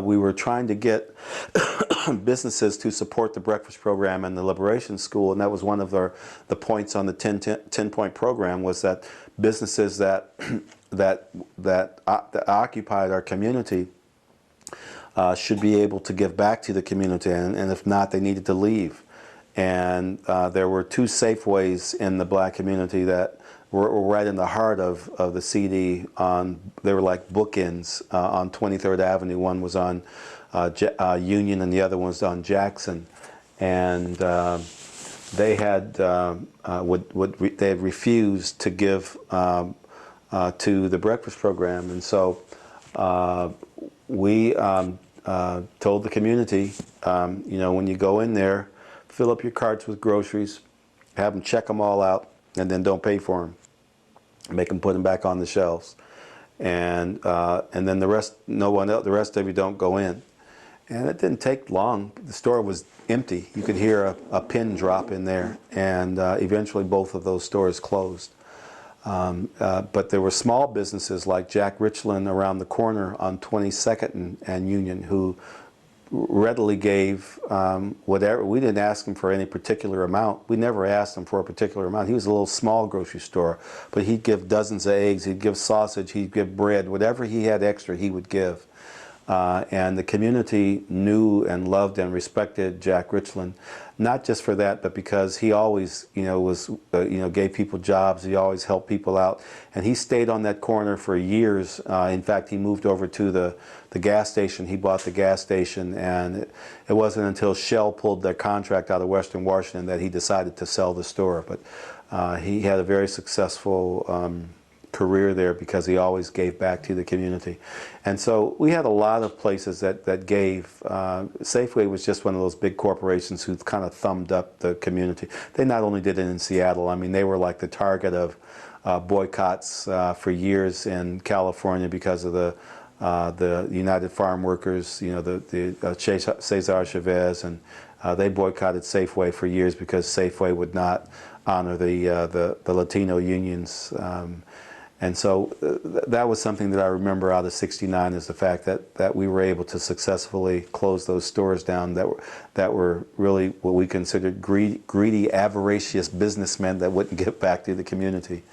we were trying to get businesses to support the breakfast program and the Liberation School, and that was one of the points on the 10-point program, was that businesses that that occupied our community should be able to give back to the community, and if not, they needed to leave. And there were 2 Safeways in the black community that were right in the heart of the CD. They were like bookends on 23rd Avenue. One was on Union and the other one was on Jackson. And they had they had refused to give to the breakfast program, and so we told the community, you know, when you go in there, fill up your carts with groceries, have them check them all out, and then don't pay for them. Make them put them back on the shelves, and then the rest, no one else, the rest of you don't go in. And it didn't take long. The store was empty. You could hear a pin drop in there, and eventually both of those stores closed. But there were small businesses like Jack Richland around the corner on 22nd and Union who readily gave whatever. We didn't ask him for any particular amount. We never asked him for a particular amount. He was a little small grocery store, but he'd give dozens of eggs, he'd give sausage, he'd give bread, whatever he had extra he would give. And the community knew and loved and respected Jack Richland, not just for that, but because he always, you know, was, you know, gave people jobs. He always helped people out, and he stayed on that corner for years. In fact, he moved over to the gas station. He bought the gas station, and it wasn't until Shell pulled their contract out of Western Washington that he decided to sell the store. But he had a very successful career there because he always gave back to the community. And so we had a lot of places that gave. Safeway was just one of those big corporations who kind of thumbed up the community. They not only did it in Seattle, I mean, they were like the target of boycotts for years in California because of the United Farm Workers, you know, the Cesar Chavez, and they boycotted Safeway for years because Safeway would not honor the Latino unions. And so that was something that I remember out of '69, is the fact that we were able to successfully close those stores down that were really what we considered greedy, avaricious businessmen that wouldn't give back to the community.